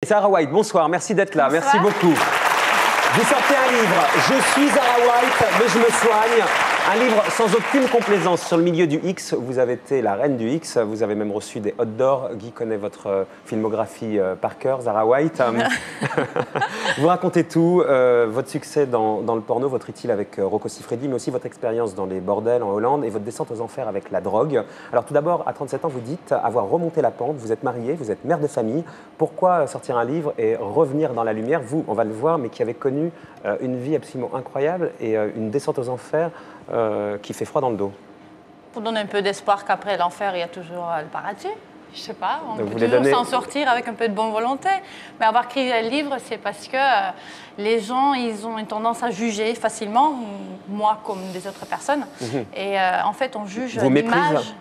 Zara White, bonsoir, merci d'être là, Bonsoir. merci beaucoup. Vous sortez un livre, Je suis Zara White, mais je me soigne. Un livre sans aucune complaisance sur le milieu du X. Vous avez été la reine du X, vous avez même reçu des Hot d'Or. Guy connaît votre filmographie par cœur, Zara White. Vous racontez tout, votre succès dans le porno, votre idylle avec Rocco Siffredi, mais aussi votre expérience dans les bordels en Hollande et votre descente aux enfers avec la drogue. Alors tout d'abord, à 37 ans, vous dites avoir remonté la pente, vous êtes mariée, vous êtes mère de famille. Pourquoi sortir un livre et revenir dans la lumière, vous, on va le voir, mais qui avez connu une vie absolument incroyable et une descente aux enfers qui fait froid dans le dos? Pour donner un peu d'espoir qu'après l'enfer, il y a toujours le paradis. Je sais pas, on Donc peut toujours s'en sortir avec un peu de bonne volonté. Mais avoir écrit le livre, c'est parce que les gens, ils ont une tendance à juger facilement, moi comme des autres personnes. Et en fait, on juge l'image.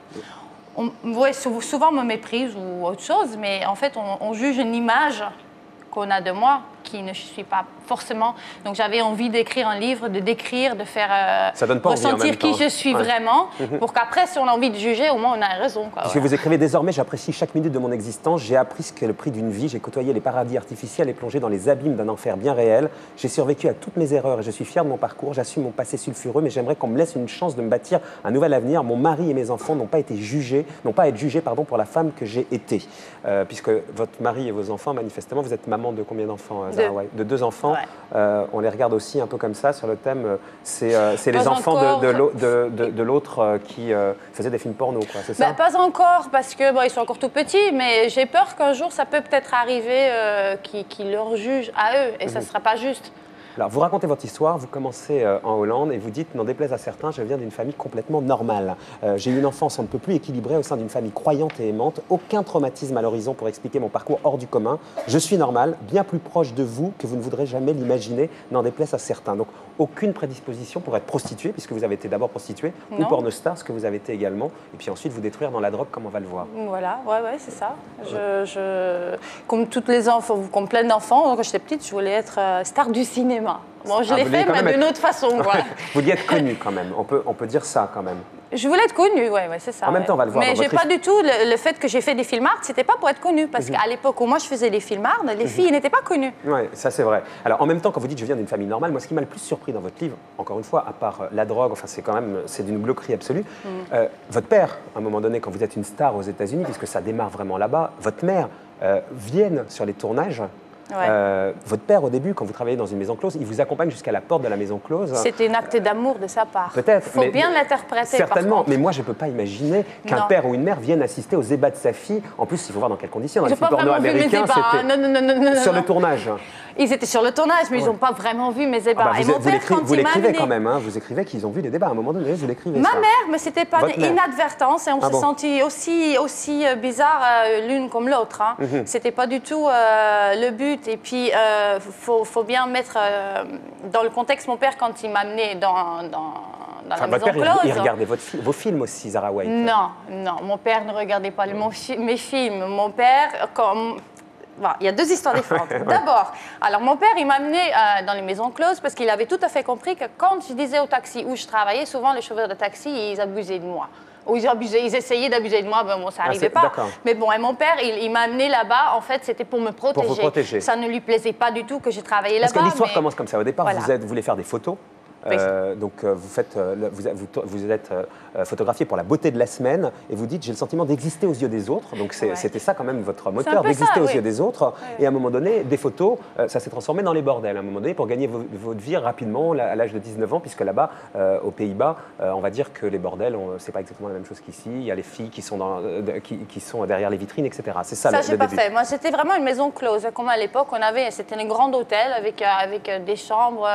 Ouais, souvent on me méprise ou autre chose, mais en fait, on juge une image qu'on a de moi, qui ne suis pas forcément. Donc j'avais envie d'écrire un livre, de décrire, de faire Ça donne pas envie en ressentir même qui temps. je suis vraiment, pour qu'après, si on a envie de juger, au moins on a raison. Parce que vous écrivez désormais, j'apprécie chaque minute de mon existence, j'ai appris ce qu'est le prix d'une vie, j'ai côtoyé les paradis artificiels et plongé dans les abîmes d'un enfer bien réel. J'ai survécu à toutes mes erreurs et je suis fier de mon parcours, j'assume mon passé sulfureux, mais j'aimerais qu'on me laisse une chance de me bâtir un nouvel avenir. Mon mari et mes enfants n'ont pas été jugés, n'ont pas à être jugés pour la femme que j'ai été. Puisque votre mari et vos enfants, manifestement, vous êtes maman de combien d'enfants, Zara White? De 2 enfants. Ouais. On les regarde aussi un peu comme ça sur le thème, c'est les enfants de l'autre qui faisait des films porno, quoi, c'est ça? Pas encore, parce que ils sont encore tout petits, mais j'ai peur qu'un jour ça peut peut-être arriver qu'ils leur jugent à eux, et ça ne sera pas juste. Alors, vous racontez votre histoire, vous commencez en Hollande et vous dites, n'en déplaise à certains, je viens d'une famille complètement normale. J'ai eu une enfance on ne peut plus équilibrée au sein d'une famille croyante et aimante, aucun traumatisme à l'horizon pour expliquer mon parcours hors du commun. Je suis normal, bien plus proche de vous que vous ne voudrez jamais l'imaginer, n'en déplaise à certains. Donc, aucune prédisposition pour être prostituée, puisque vous avez été d'abord prostituée, ou pornostar, ce que vous avez été également, et puis ensuite vous détruire dans la drogue, comme on va le voir. Voilà, ouais, c'est ça. Comme toutes les enfants, comme plein d'enfants, quand j'étais petite, je voulais être star du cinéma. Bon, je l'ai fait, mais d'une autre façon. Voilà. Vous vouliez être connue quand même, on peut dire ça quand même. Je voulais être connue, ouais, c'est ça. En même temps, on va le voir. Mais j'ai pas du tout le fait que j'ai fait des films art, c'était pas pour être connue, parce qu'à l'époque où moi je faisais des films art, les filles n'étaient pas connues. Oui, ça c'est vrai. Alors en même temps, quand vous dites je viens d'une famille normale, moi ce qui m'a le plus surpris dans votre livre, encore une fois, à part la drogue, enfin c'est d'une glauquerie absolue. Votre père, à un moment donné, quand vous êtes une star aux États-Unis, puisque ça démarre vraiment là-bas, votre mère viennent sur les tournages. Votre père, au début, quand vous travaillez dans une maison close, il vous accompagne jusqu'à la porte de la maison close. C'était un acte d'amour de sa part. Peut-être. Il faut bien l'interpréter. Certainement, mais moi je ne peux pas imaginer qu'un père ou une mère vienne assister aux ébats de sa fille. En plus, il faut voir dans quelles conditions. Dans les films porno américains, c'était sur le tournage. Ils étaient sur le tournage, mais ils n'ont pas vraiment vu mes ébats. Et mon père, vous l'écrivez quand même, hein, vous écrivez qu'ils ont vu les débats. À un moment donné, vous l'écrivez. Ma mère, mais c'était pas une inadvertance, et on s'est sentis aussi bizarres l'une comme l'autre. Hein. C'était pas du tout le but. Et puis, faut bien mettre dans le contexte mon père quand il m'a amené dans la maison close. Il regardait vos films aussi, Zara White? Non, mon père ne regardait pas mes films. Mon père, Bon, il y a 2 histoires différentes. D'abord, alors mon père, il m'a amené dans les maisons closes parce qu'il avait tout à fait compris que quand je disais au taxi où je travaillais, souvent les chauffeurs de taxi, ils abusaient de moi. Ou ils essayaient d'abuser de moi, bon, ça n'arrivait pas. Mais bon, et mon père, il m'a amené là-bas, en fait, c'était pour me protéger. Pour vous protéger. Ça ne lui plaisait pas du tout que j'ai travaillé là-bas. Parce que l'histoire commence comme ça. Au départ, vous voulez faire des photos. Donc vous êtes photographié pour la beauté de la semaine et vous dites j'ai le sentiment d'exister aux yeux des autres, donc c'était ça quand même votre moteur, d'exister aux yeux des autres, et à un moment donné des photos, ça s'est transformé dans les bordels à un moment donné pour gagner votre vie rapidement à l'âge de 19 ans, puisque là-bas aux Pays-Bas on va dire que les bordels c'est pas exactement la même chose qu'ici, il y a les filles qui sont, qui sont derrière les vitrines, etc. C'est ça le début. Ça j'ai pas fait, moi c'était vraiment une maison close, comme à l'époque c'était un grand hôtel avec des chambres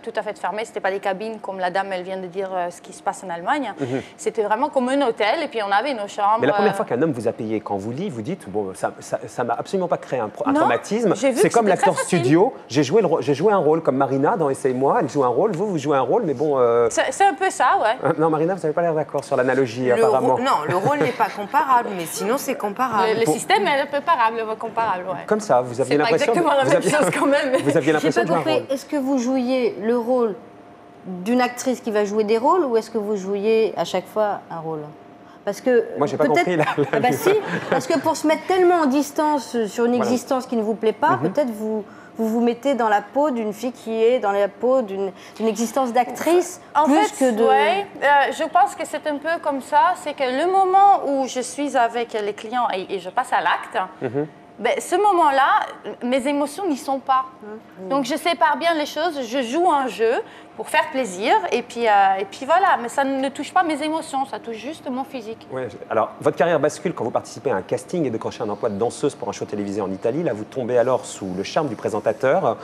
tout à fait fermées, c'était pas des cabines comme la dame elle vient de dire ce qui se passe en Allemagne. C'était vraiment comme un hôtel et puis on avait nos chambres. Mais la première fois qu'un homme vous a payé quand vous lit, vous dites bon ça m'a absolument pas créé un traumatisme. C'est comme l'acteur studio. J'ai joué un rôle comme Marina dans Essaye-moi. Elle joue un rôle, vous jouez un rôle, mais bon. C'est un peu ça, ouais. Non Marina, vous n'avez pas l'air d'accord sur l'analogie apparemment. Non, le rôle n'est pas comparable, mais sinon c'est comparable. Le système est un peu comparable, ouais. Comme ça, vous aviez l'impression. C'est pas exactement la même chose quand même. Vous aviez l'impression de jouer un rôle. Est-ce que vous jouiez le rôle d'une actrice qui va jouer des rôles ou est-ce que vous jouiez à chaque fois un rôle? Parce que Moi, j'ai pas compris. Ah bah si, parce que pour se mettre tellement en distance sur une existence qui ne vous plaît pas, peut-être vous mettez dans la peau d'une fille qui est dans la peau d'une existence d'actrice plus que de... Oui, je pense que c'est un peu comme ça. C'est que le moment où je suis avec les clients et je passe à l'acte, ben, ce moment-là, mes émotions n'y sont pas. Donc je sépare bien les choses, je joue un jeu pour faire plaisir et puis voilà. Mais ça ne touche pas mes émotions, ça touche juste mon physique. Ouais, alors, votre carrière bascule quand vous participez à un casting et décrochez un emploi de danseuse pour un show télévisé en Italie. Là, vous tombez alors sous le charme du présentateur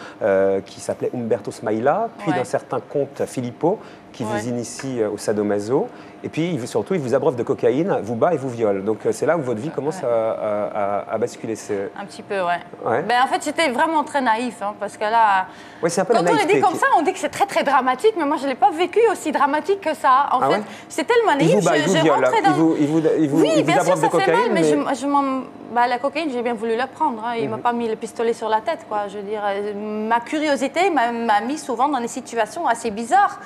qui s'appelait Umberto Smaila, puis d'un certain comte Filippo qui vous initie au sadomaso. Et puis, surtout, il vous abreuve de cocaïne, vous bat et vous viole. Donc, c'est là où votre vie commence à basculer. Un petit peu, ouais. Ben, en fait, j'étais vraiment très naïf, hein, parce que là, c'est un peu quand la on le naïveté dit comme ça, on dit que c'est très, très dramatique, mais moi, je ne l'ai pas vécu aussi dramatique que ça. En fait, c'est tellement naïf. Il vous viole, oui, bien sûr, abreuve ça de fait cocaïne. mal, mais la cocaïne, j'ai bien voulu la prendre. Hein. Il ne m'a pas mis le pistolet sur la tête, quoi. Je veux dire, ma curiosité m'a mis souvent dans des situations assez bizarres.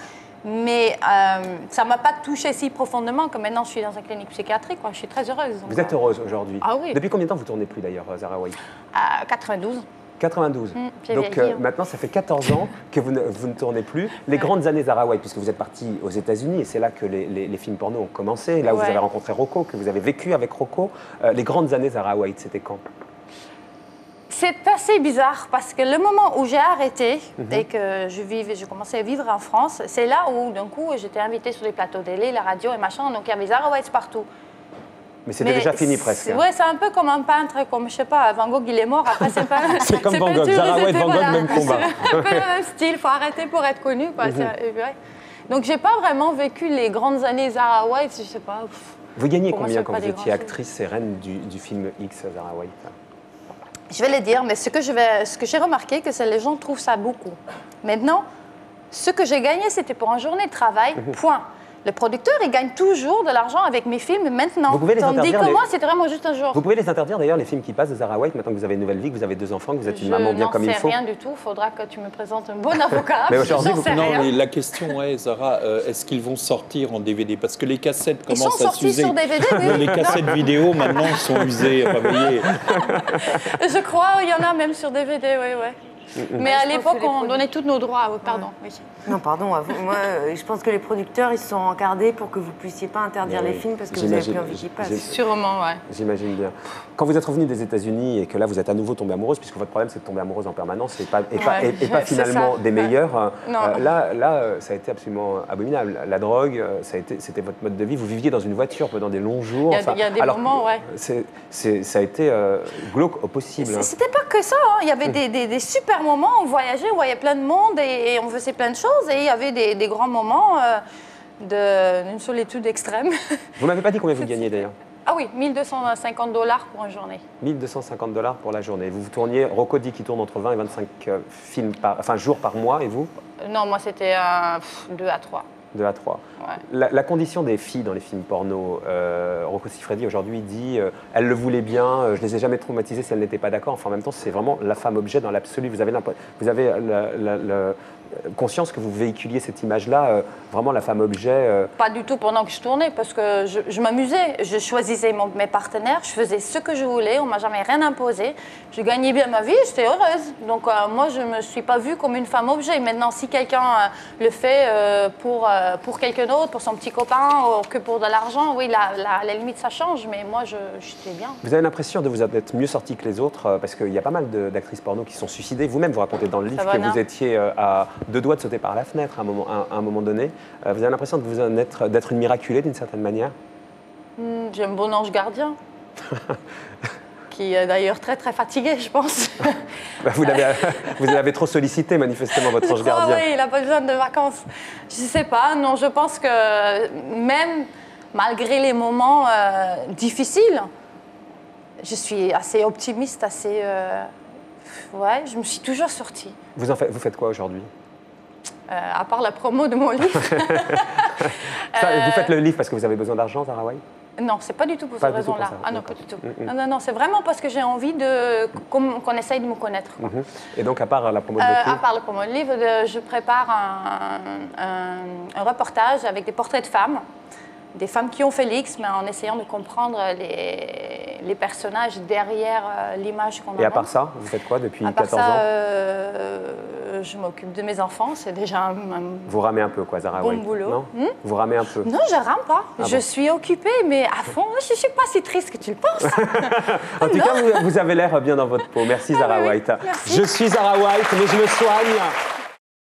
Mais ça ne m'a pas touchée si profondément que maintenant je suis dans une clinique psychiatrique. Quoi. Je suis très heureuse. Vous êtes heureuse aujourd'hui. Ah oui. Depuis combien de temps vous ne tournez plus d'ailleurs, Zahra Ouaït? 92. 92. Donc maintenant, ça fait 14 ans que vous ne tournez plus. Les grandes années Zahra Ouaït, puisque vous êtes partie aux États-Unis, et c'est là que les films porno ont commencé, là où vous avez rencontré Rocco, que vous avez vécu avec Rocco. Les grandes années Zahra Ouaït, c'était quand? C'est assez bizarre parce que le moment où j'ai arrêté et que je commençais à vivre en France, c'est là où d'un coup j'étais invitée sur les plateaux télé, la radio et machin, donc il y avait Zahra Ouaït partout. Mais c'était déjà fini presque. Oui, c'est un peu comme un peintre, comme je sais pas, Van Gogh il est mort, après c'est pas. C'est comme Van Gogh, Zahra Ouaït, Van Gogh, même combat. C'est un peu le même style, il faut arrêter pour être connu. Quoi. Donc j'ai pas vraiment vécu les grandes années Zahra Ouaït, je sais pas. Vous gagnez combien quand vous étiez actrice et reine du film X, Zahra Ouaït? Je vais le dire, mais ce que j'ai remarqué, que les gens trouvent ça beaucoup. Maintenant, ce que j'ai gagné, c'était pour une journée de travail, point. Le producteur, il gagne toujours de l'argent avec mes films maintenant. Vous pouvez les Tandis interdire, que moi, c'était vraiment juste un jour. Vous pouvez les interdire d'ailleurs, les films qui passent de Zahra Ouaït, maintenant que vous avez une nouvelle vie, que vous avez 2 enfants, que vous êtes une maman bien comme il faut? Je n'en sais rien du tout, il faudra que tu me présentes un bon avocat. Mais aujourd'hui, non, mais la question est, Zahra, est-ce qu'ils vont sortir en DVD? Parce que les cassettes commencent à s'user. Ils sont sortis sur DVD, oui. Les cassettes vidéo, maintenant, sont usées, réveillées. Je crois, il y en a même sur DVD, oui. Mais à l'époque, on donnait tous nos droits. Pardon. Oui. Non, pardon. Moi, je pense que les producteurs, ils se sont encardés pour que vous ne puissiez pas interdire les films parce que vous n'avez plus envie qu'ils passent. Sûrement, ouais. J'imagine bien. Quand vous êtes revenue des États-Unis et que là, vous êtes à nouveau tombée amoureuse, puisque votre problème, c'est de tomber amoureuse en permanence et pas finalement des meilleurs. Là, ça a été absolument abominable. La drogue, c'était votre mode de vie. Vous viviez dans une voiture pendant des longs jours. Il y a des moments, ouais. Ça a été glauque au possible. C'était pas que ça. Hein. Il y avait des super moments, on voyageait, on voyait plein de monde et on faisait plein de choses. Et il y avait des grands moments d'une solitude extrême. Vous m'avez pas dit combien vous gagnez d'ailleurs? Ah oui, $1 250 pour une journée. $1 250 pour la journée. Vous tourniez, Rocco dit qu'il tourne entre 20 et 25 jours par mois, et vous? Non, moi c'était 2 à 3. 2 à 3. Ouais. La condition des filles dans les films porno, Rocco Siffredi aujourd'hui dit elle le voulait bien, je ne les ai jamais traumatisées si elles n'étaient pas d'accord. Enfin, en même temps, c'est vraiment la femme objet dans l'absolu. Vous avez conscience que vous véhiculiez cette image-là, vraiment la femme objet Pas du tout pendant que je tournais, parce que je m'amusais. Je choisissais mes partenaires, je faisais ce que je voulais, on ne m'a jamais rien imposé. Je gagnais bien ma vie, j'étais heureuse. Donc moi, je ne me suis pas vue comme une femme objet. Maintenant, si quelqu'un le fait pour quelqu'un d'autre, pour son petit copain, ou que pour de l'argent, oui, la limite, ça change, mais moi, j'étais bien. Vous avez l'impression de vous être mieux sortie que les autres, parce qu'il y a pas mal d'actrices porno qui se sont suicidées. Vous-même, vous racontez dans le livre que vous étiez à 2 doigts de sauter par la fenêtre à un moment donné. Vous avez l'impression d'être une miraculée d'une certaine manière? J'ai un bon ange gardien. Qui est d'ailleurs très très fatigué, je pense. Vous l'avez trop sollicité manifestement, votre ange gardien. Oui, il n'a pas besoin de vacances. Je ne sais pas, non, je pense que même malgré les moments difficiles, je suis assez optimiste, assez... ouais, je me suis toujours sortie. Vous faites quoi aujourd'hui? À part la promo de mon livre. Vous faites le livre parce que vous avez besoin d'argent, Zahra Ouaït? Non, c'est pas du tout pour cette raison-là. Ah non, pas du tout. Non, c'est vraiment parce que j'ai envie qu'on essaye de me connaître. Quoi. Et donc, à part la promo de votre livre? À part la promo de livre, je prépare un reportage avec des portraits de femmes des femmes qui ont fait l'X, mais en essayant de comprendre les personnages derrière l'image qu'on a. Et à part ça, vous faites quoi depuis 14 ans? Je m'occupe de mes enfants, c'est déjà un Vous ramez un peu, quoi, Zara bon White, boulot. Non, Vous ramez un peu? Non, je rame pas. Je suis occupée, mais à fond, je ne suis pas si triste que tu le penses. En tout cas, vous avez l'air bien dans votre peau. Merci, Zara White. Merci. Je suis Zara White, mais je me soigne.